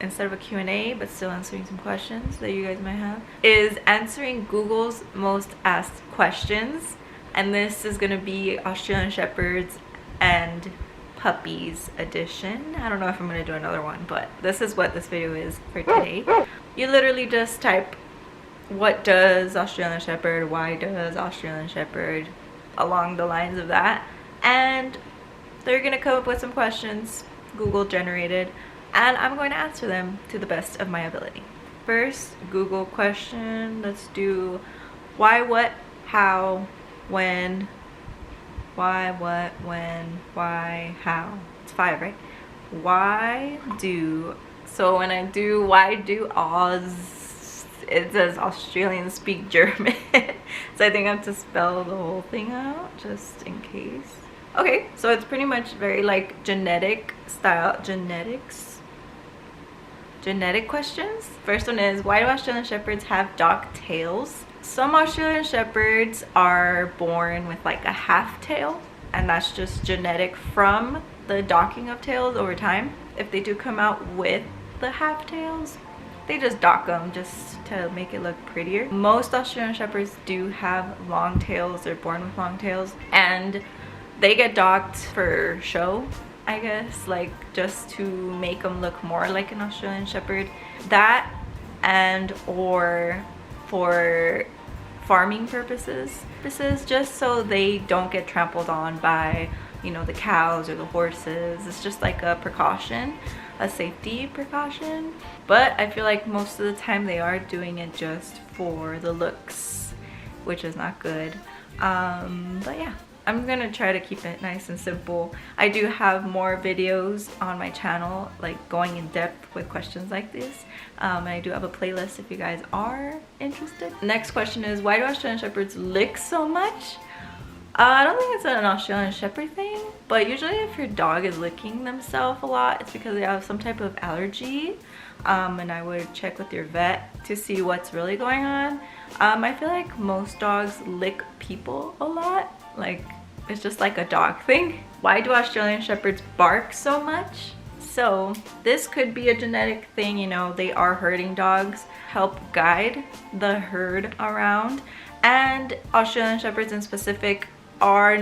instead of a Q&A, but still answering some questions that you guys might have, is answering Google's most asked questions. And this is gonna be Australian Shepherds and Puppies edition. I don't know if I'm gonna do another one, but this is what this video is for today. You literally just type, what does Australian Shepherd, why does Australian Shepherd, along the lines of that, and they're gonna come up with some questions Google generated, and I'm going to answer them to the best of my ability. First Google question, let's do why, what, how, when, why, what, when, why, how. It's 5, right? Why do, so when I do why do Oz, it says Australians speak German. So I think I have to spell the whole thing out just in case. Okay, so it's pretty much very like genetic style, genetic questions. First one is, why do Australian Shepherds have docked tails? Some Australian Shepherds are born with like a half tail, and that's just genetic from the docking of tails over time. If they do come out with the half tails, they just dock them just to make it look prettier. Most Australian Shepherds do have long tails. They're born with long tails, and they get docked for show, I guess, like just to make them look more like an Australian Shepherd. That and or for farming purposes, just so they don't get trampled on by, you know, the cows or the horses. It's just like a precaution, a safety precaution. But I feel like most of the time they are doing it just for the looks, which is not good. But yeah, I'm gonna try to keep it nice and simple. I do have more videos on my channel, like going in depth with questions like this. And I do have a playlist if you guys are interested. Next question is, why do Australian Shepherds lick so much? I don't think it's an Australian Shepherd thing, but usually if your dog is licking themselves a lot, it's because they have some type of allergy. And I would check with your vet to see what's really going on. I feel like most dogs lick people a lot. Like, it's just like a dog thing. Why do Australian Shepherds bark so much? So this could be a genetic thing, you know, they are herding dogs, help guide the herd around. And Australian Shepherds in specific are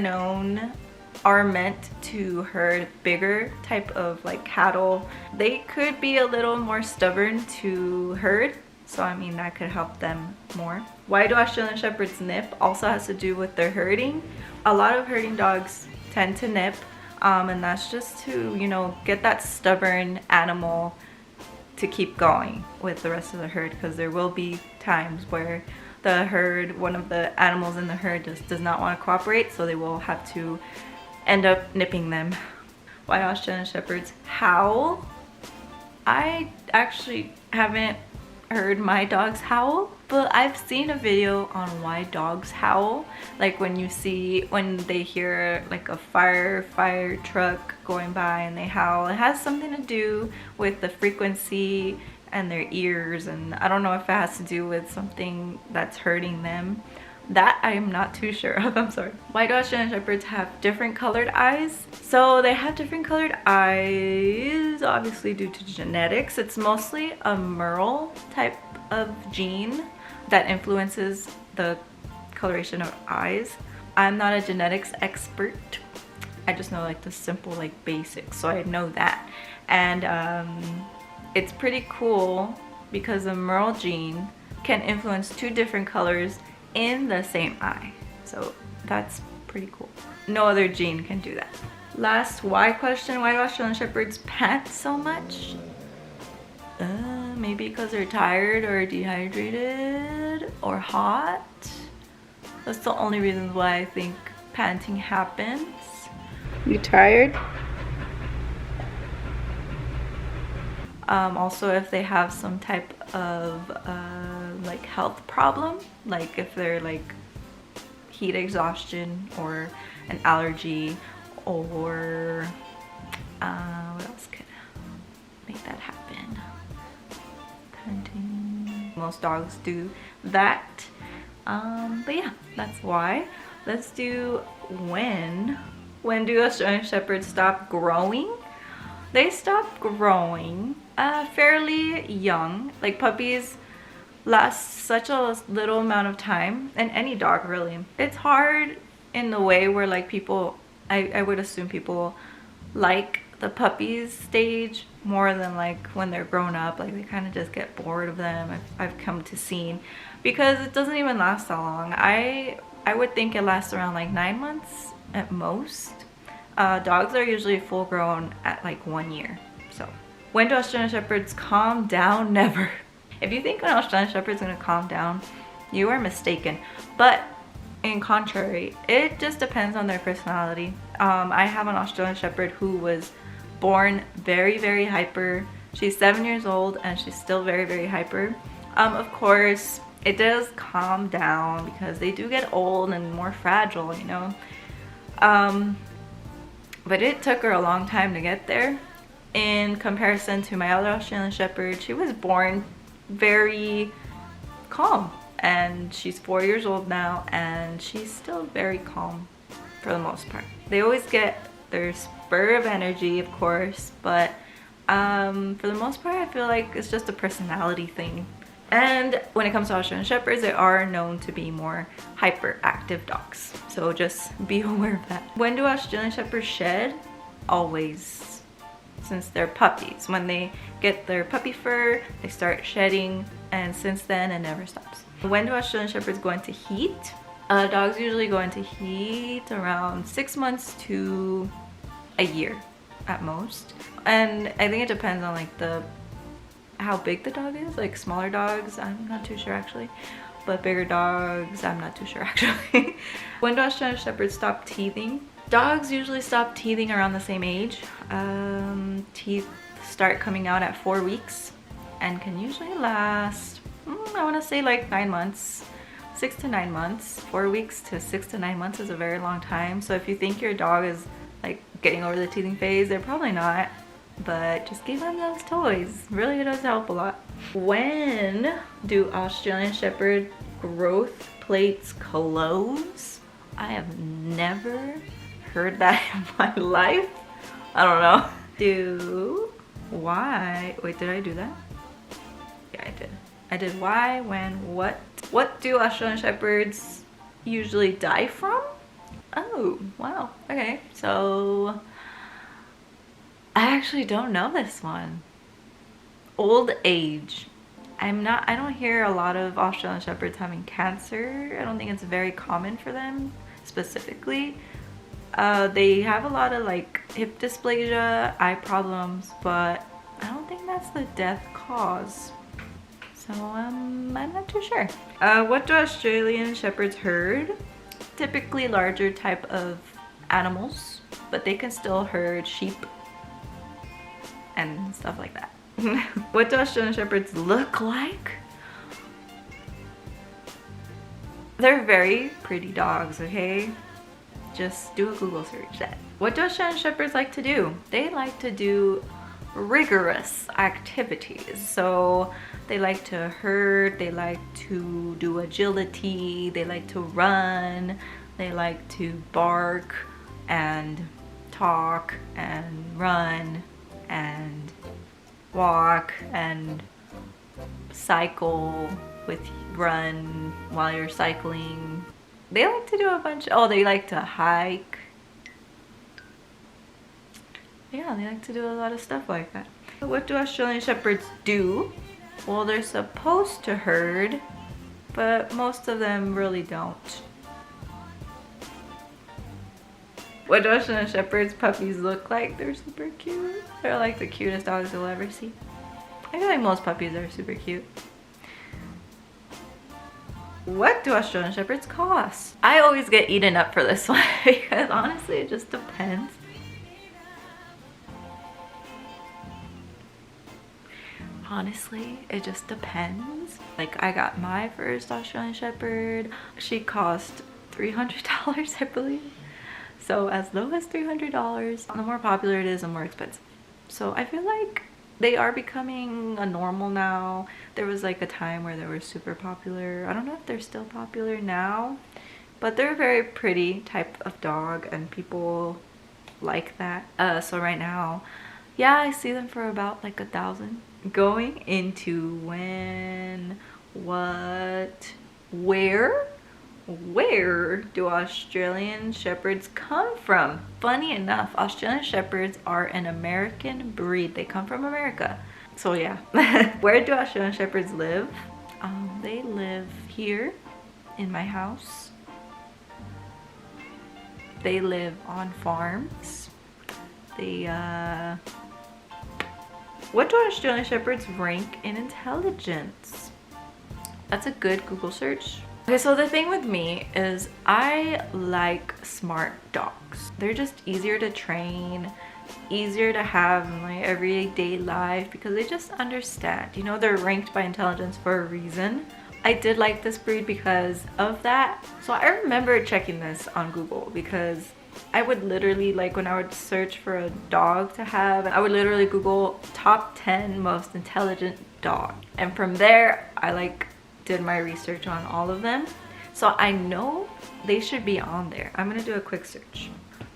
meant to herd bigger type of like cattle. They could be a little more stubborn to herd, so I mean that could help them more. Why do Australian Shepherds nip? Also has to do with their herding. A lot of herding dogs tend to nip, and that's just to, you know, get that stubborn animal to keep going with the rest of the herd, because there will be times where the herd, one of the animals in the herd just does not want to cooperate, so they will have to end up nipping them. Why Australian Shepherds howl? I actually haven't heard my dogs howl, but I've seen a video on why dogs howl. Like when they hear like a fire truck going by and they howl, it has something to do with the frequency and their ears, and I don't know if it has to do with something that's hurting them. That I'm not too sure of, I'm sorry. Why do Australian Shepherds have different colored eyes? So they have different colored eyes, obviously due to genetics. It's mostly a Merle type of gene that influences the coloration of eyes. I'm not a genetics expert. I just know like the simple like basics, so I know that. And it's pretty cool because the Merle gene can influence 2 different colors in the same eye, so that's pretty cool. No other gene can do that. Last why question, why do Australian Shepherds pant so much? Maybe because they're tired or dehydrated or hot. That's the only reasons why I think panting happens. You tired? Also if they have some type of like health problem, like if they're like heat exhaustion or an allergy, or what else could make that happen? Panting. Most dogs do that, but yeah, that's why. Let's do when do Australian Shepherds stop growing? They stop growing Fairly young. Like puppies last such a little amount of time, and any dog really. It's hard in the way where like people, I would assume people like the puppies stage more than like when they're grown up. Like they kind of just get bored of them. I've come to see, because it doesn't even last that long. I would think it lasts around like 9 months at most. Dogs are usually full grown at like 1 year. So when do Australian Shepherds calm down? Never. If you think an Australian Shepherd's gonna calm down, you are mistaken. But in contrary, it just depends on their personality. I have an Australian Shepherd who was born very, very hyper. She's 7 years old and she's still very, very hyper. Of course, it does calm down because they do get old and more fragile, you know. But it took her a long time to get there. In comparison to my other Australian Shepherd, she was born very calm, and she's 4 years old now and she's still very calm for the most part. They always get their spur of energy, of course, but for the most part I feel like it's just a personality thing. And when it comes to Australian Shepherds, they are known to be more hyperactive dogs, so just be aware of that. When do Australian Shepherds shed? Always, since they're puppies. When they get their puppy fur, they start shedding, and since then it never stops. When do Australian Shepherds go into heat? Dogs usually go into heat around 6 months to a year at most, and I think it depends on like how big the dog is. Like smaller dogs, I'm not too sure actually, but bigger dogs, I'm not too sure actually. When do Australian Shepherds stop teething? Dogs usually stop teething around the same age. Teeth start coming out at 4 weeks and can usually last, I want to say like 9 months, 6 to 9 months. 4 weeks to 6 to 9 months is a very long time. So if you think your dog is like getting over the teething phase, they're probably not. But just give them those toys. Really, it does help a lot. When do Australian Shepherd growth plates close? I have never heard that in my life. I don't know. Why? Wait, did I do that? Yeah, I did. I did why, when, what. What do Australian Shepherds usually die from? Oh, wow. Okay, so I actually don't know this one. Old age. I don't hear a lot of Australian Shepherds having cancer. I don't think it's very common for them specifically. They have a lot of like hip dysplasia, eye problems, but I don't think that's the death cause. So I'm not too sure. What do Australian Shepherds herd? Typically larger type of animals, but they can still herd sheep and stuff like that. What do Australian Shepherds look like? They're very pretty dogs, okay? Just do a Google search that. What do Australian Shepherds like to do? They like to do rigorous activities. So they like to herd, they like to do agility, they like to run, they like to bark and talk and run and walk and cycle run while you're cycling. They like to do a bunch. Oh, they like to hike. Yeah, they like to do a lot of stuff like that. What do Australian Shepherds do? Well, they're supposed to herd, but most of them really don't. What do Australian Shepherds puppies look like? They're super cute. They're like the cutest dogs you'll ever see. I feel like most puppies are super cute. What do Australian Shepherds cost? I always get eaten up for this one because honestly it just depends. Honestly, it just depends. Like I got my first Australian Shepherd. She cost $300, I believe. So as low as $300. The more popular it is, the more expensive. So I feel like they are becoming a normal now. There was like a time where they were super popular. I don't know if they're still popular now, but they're a very pretty type of dog and people like that. So right now Yeah, I see them for about like 1,000. Going into when, what, where do Australian Shepherds come from? Funny enough, Australian Shepherds are an American breed. They come from America. So yeah. Where do Australian Shepherds live? They live here in my house. They live on farms. What do Australian Shepherds rank in intelligence? That's a good Google search. Okay, so the thing with me is I like smart dogs. They're just easier to train, easier to have in my everyday life because they just understand. You know, they're ranked by intelligence for a reason. I did like this breed because of that. So I remember checking this on Google because I would literally, like when I would search for a dog to have, I would literally Google top 10 most intelligent dog. And from there, I did my research on all of them. So I know they should be on there. I'm gonna do a quick search.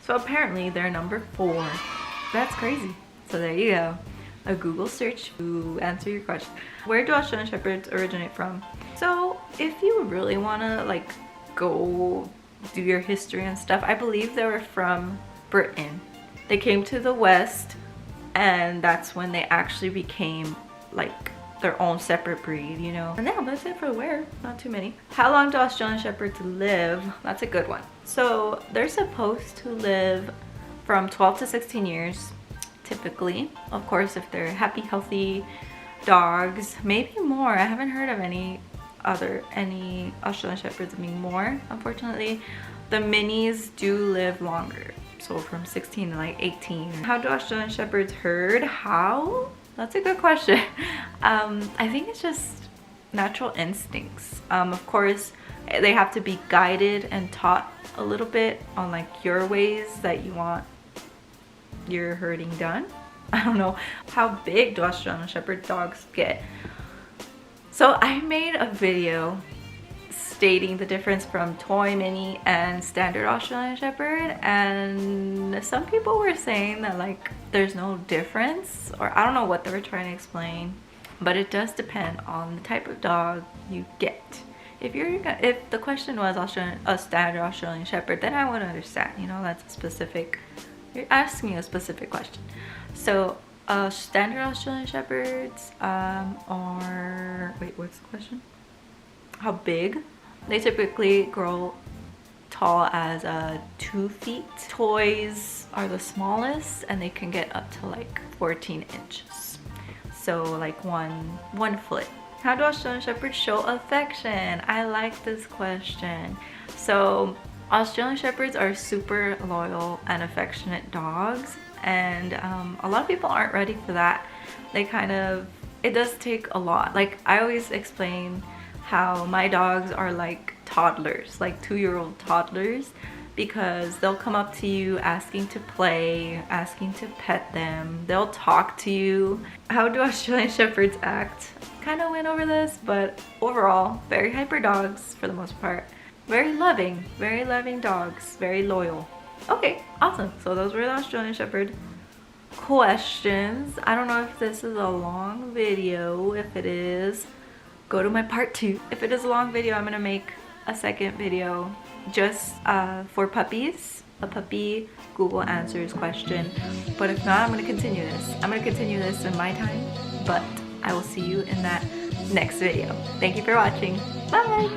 So apparently they're number 4. That's crazy. So there you go. A Google search to answer your question. Where do Australian Shepherds originate from? So if you really wanna go do your history and stuff, I believe they were from Britain. They came to the West and that's when they actually became their own separate breed, you know. And yeah, that's it for where, not too many. How long do Australian Shepherds live? That's a good one. So they're supposed to live from 12 to 16 years, typically. Of course, if they're happy, healthy dogs, maybe more. I haven't heard of any Australian Shepherds being more, unfortunately. The minis do live longer, so from 16 to 18. How do Australian Shepherds herd? How? That's a good question. I think it's just natural instincts. Of course, they have to be guided and taught a little bit on your ways that you want your herding done. I don't know. How big do Australian Shepherd dogs get? So I made a video stating the difference from toy, mini, and standard Australian Shepherd, and some people were saying that there's no difference, or I don't know what they were trying to explain, but it does depend on the type of dog you get. If the question was a standard Australian Shepherd, then I would understand, you know, that's a specific, you're asking a specific question. So standard Australian Shepherds are, wait, what's the question? How big? They typically grow tall as 2 feet. Toys are the smallest and they can get up to 14 inches. So 1 foot. How do Australian Shepherds show affection? I like this question. So Australian Shepherds are super loyal and affectionate dogs, and a lot of people aren't ready for that. It does take a lot. I always explain how my dogs are like toddlers, 2-year-old toddlers, because they'll come up to you asking to play, asking to pet them. They'll talk to you. How do Australian Shepherds act? Kind of went over this, but overall, very hyper dogs for the most part. Very loving dogs, very loyal. Okay, awesome. So those were the Australian Shepherd questions. I don't know if this is a long video. If it is, go to my part 2. If it is a long video, I'm gonna make a second video just for puppies, a puppy Google answers question. But if not, I'm gonna continue this. I'm gonna continue this in my time, but I will see you in that next video. Thank you for watching. Bye!